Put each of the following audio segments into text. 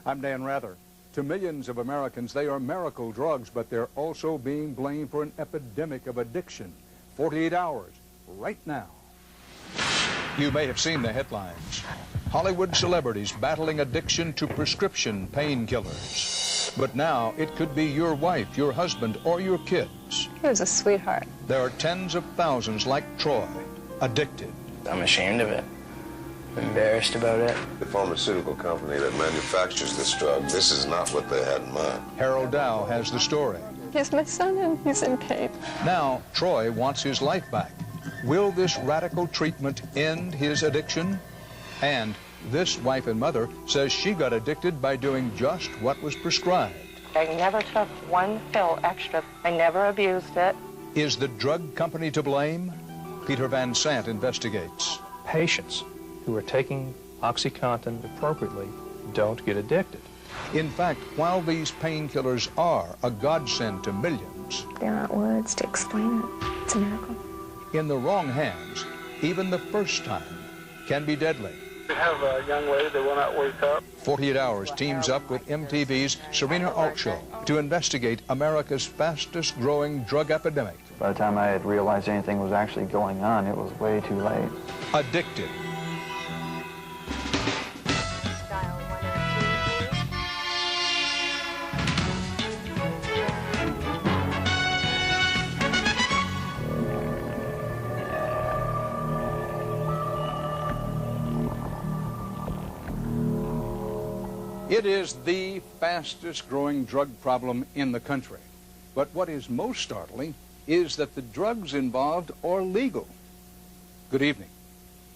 I'm Dan Rather. To millions of Americans, they are miracle drugs, but they're also being blamed for an epidemic of addiction. 48 hours, right now. You may have seen the headlines. Hollywood celebrities battling addiction to prescription painkillers. But now it could be your wife, your husband, or your kids. He was a sweetheart. There are tens of thousands like Troy, addicted. I'm ashamed of it. Embarrassed about it. The pharmaceutical company that manufactures this drug, this is not what they had in mind. Harold Dow has the story. He's my son and he's in pain. Now, Troy wants his life back. Will this radical treatment end his addiction? And this wife and mother says she got addicted by doing just what was prescribed. I never took one pill extra. I never abused it. Is the drug company to blame? Peter Van Sant investigates. Patients who are taking Oxycontin appropriately don't get addicted. In fact, while these painkillers are a godsend to millions, There aren't words to explain it. It's a miracle. in the wrong hands, even the first time can be deadly. We have a young lady that will not wake up. 48 Hours teams up with MTV's Serena Altshow to investigate America's fastest growing drug epidemic. By the time I had realized anything was actually going on, it was way too late. Addicted. It is the fastest growing drug problem in the country. But what is most startling is that the drugs involved are legal. Good evening.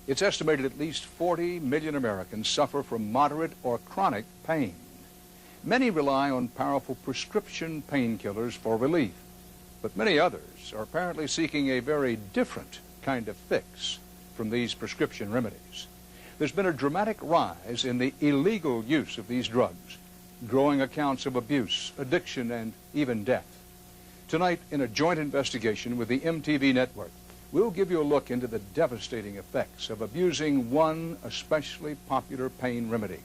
It's estimated at least 40 million Americans suffer from moderate or chronic pain. Many rely on powerful prescription painkillers for relief, but many others are apparently seeking a very different kind of fix from these prescription remedies. There's been a dramatic rise in the illegal use of these drugs, growing accounts of abuse, addiction, and even death. Tonight, in a joint investigation with the MTV network, we'll give you a look into the devastating effects of abusing one especially popular pain remedy.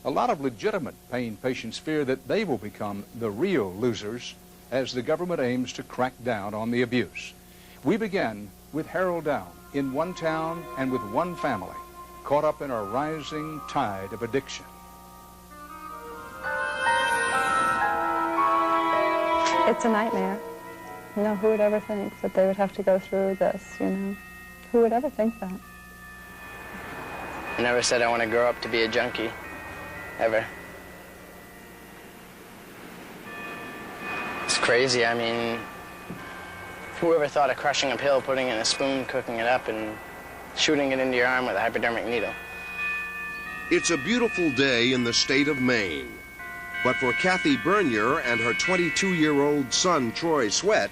A lot of legitimate pain patients fear that they will become the real losers as the government aims to crack down on the abuse. We begin with Harold Dow in one town and with one family, caught up in a rising tide of addiction. It's a nightmare. You know, who would ever think that they would have to go through this, you know? Who would ever think that? I never said I want to grow up to be a junkie. Ever. It's crazy. I mean, whoever thought of crushing a pill, putting it in a spoon, cooking it up, and shooting it into your arm with a hypodermic needle? It's a beautiful day in the state of Maine. But for Kathy Bernier and her 22-year-old son, Troy Sweat,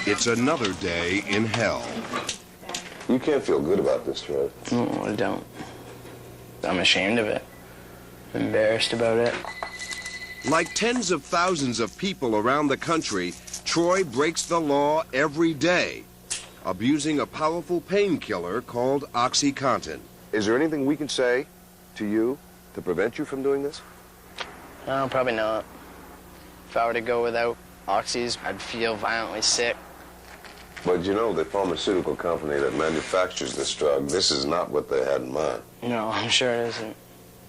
it's another day in hell. You can't feel good about this, Troy. No, I don't. I'm ashamed of it. Embarrassed about it. Like tens of thousands of people around the country, Troy breaks the law every day, abusing a powerful painkiller called Oxycontin. Is there anything we can say to you to prevent you from doing this? No, probably not. If I were to go without oxys, I'd feel violently sick. But you know, the pharmaceutical company that manufactures this drug, this is not what they had in mind. No, I'm sure it isn't.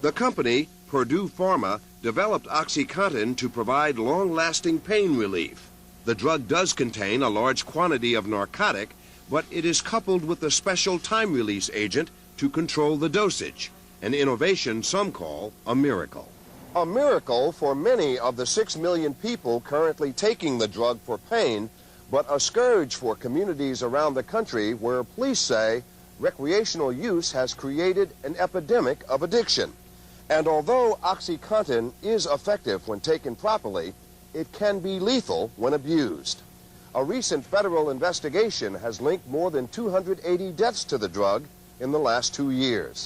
The company, Purdue Pharma, developed Oxycontin to provide long-lasting pain relief. The drug does contain a large quantity of narcotic, but it is coupled with a special time-release agent to control the dosage, an innovation some call a miracle. A miracle for many of the 6 million people currently taking the drug for pain, but a scourge for communities around the country where police say recreational use has created an epidemic of addiction. And although Oxycontin is effective when taken properly, it can be lethal when abused. A recent federal investigation has linked more than 280 deaths to the drug in the last 2 years.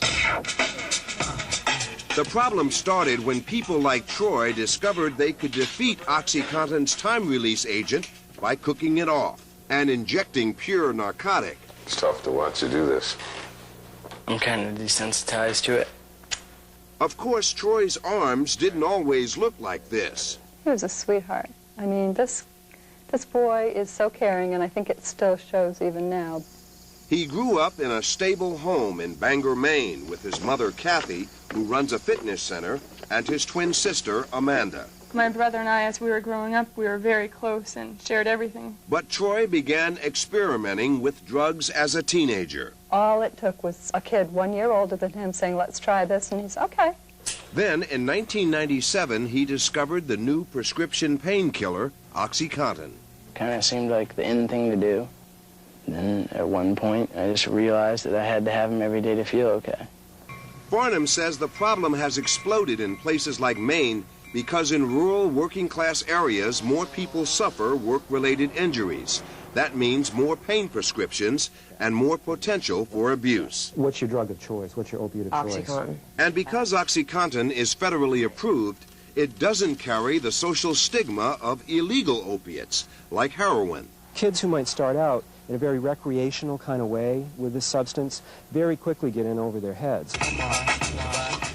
The problem started when people like Troy discovered they could defeat Oxycontin's time-release agent by cooking it off and injecting pure narcotic. It's tough to watch you do this. I'm kind of desensitized to it. Of course, Troy's arms didn't always look like this. He was a sweetheart. I mean, this boy is so caring, and I think it still shows even now. He grew up in a stable home in Bangor, Maine, with his mother, Kathy, who runs a fitness center, and his twin sister, Amanda. My brother and I, as we were growing up, we were very close and shared everything. But Troy began experimenting with drugs as a teenager. All it took was a kid 1 year older than him saying, let's try this, and he's okay. Then, in 1997, he discovered the new prescription painkiller, Oxycontin. Kind of seemed like the in thing to do. Then, at one point, I just realized that I had to have him every day to feel okay. Farnham says the problem has exploded in places like Maine because in rural working-class areas, more people suffer work-related injuries. That means more pain prescriptions and more potential for abuse. What's your drug of choice? What's your opiate of choice? Oxycontin. And because Oxycontin is federally approved, it doesn't carry the social stigma of illegal opiates, like heroin. Kids who might start out in a very recreational kind of way with this substance very quickly get in over their heads.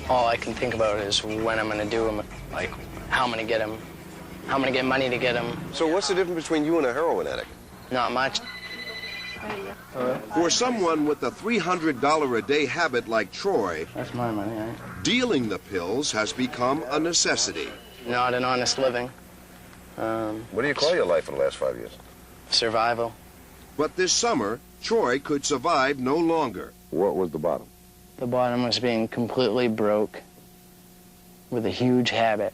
All I can think about is when I'm going to do them, like how I'm going to get them, how I'm going to get money to get them. So what's the difference between you and a heroin addict? Not much. For someone with a $300 a day habit like Troy, That's my money, right? dealing the pills has become a necessity. Not an honest living. What do you call your life in the last 5 years? Survival. But this summer, Troy could survive no longer. What was the bottom? The bottom was being completely broke with a huge habit.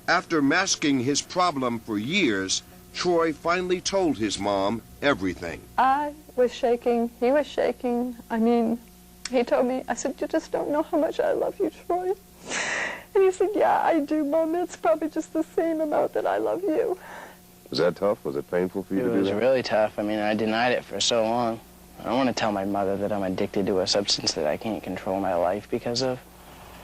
After masking his problem for years, Troy finally told his mom everything. I was shaking. He was shaking. I mean, he told me, I said, you just don't know how much I love you, Troy. And he said, yeah, I do, Mom. It's probably just the same amount that I love you. Was that tough? Was it painful for you to do that? It was really tough. I mean, I denied it for so long. I don't want to tell my mother that I'm addicted to a substance that I can't control my life because of.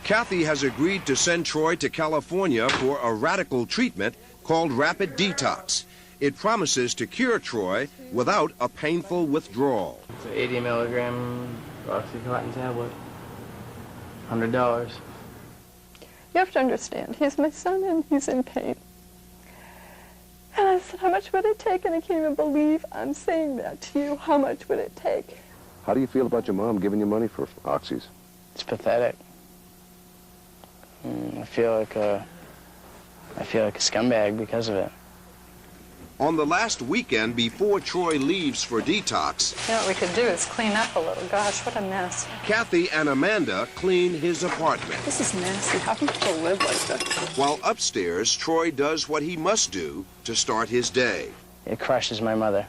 Kathy has agreed to send Troy to California for a radical treatment called Rapid Detox. It promises to cure Troy without a painful withdrawal. It's an 80 milligram Oxycontin tablet. $100. You have to understand, he's my son and he's in pain. And I said, how much would it take? And I can't even believe I'm saying that to you. How much would it take? How do you feel about your mom giving you money for oxys? It's pathetic. I feel like a scumbag because of it. On the last weekend before Troy leaves for detox, You know what we could do is clean up a little. Gosh, what a mess. Kathy and Amanda clean his apartment. This is nasty. How can people live like that? While upstairs, Troy does what he must do to start his day. It crushes my mother.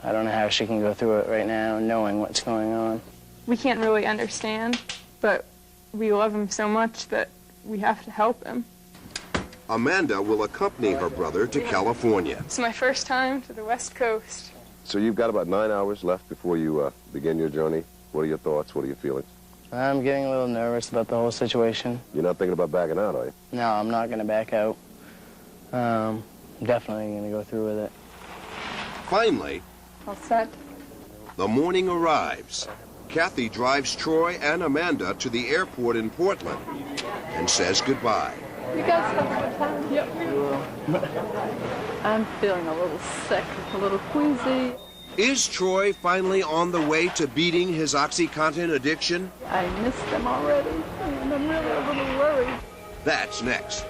I don't know how she can go through it right now knowing what's going on. We can't really understand, but we love him so much that we have to help him. Amanda will accompany her brother to California. It's my first time to the West Coast. So you've got about 9 hours left before you begin your journey. What are your thoughts? What are your feelings? I'm getting a little nervous about the whole situation. You're not thinking about backing out, are you? No, I'm not going to back out. I'm definitely going to go through with it. Finally, All set? the morning arrives. Kathy drives Troy and Amanda to the airport in Portland and says goodbye. You guys have a good time? Yep, we will. I'm feeling a little sick, a little queasy. Is Troy finally on the way to beating his Oxycontin addiction? I missed them already, and I'm really a little worried. That's next.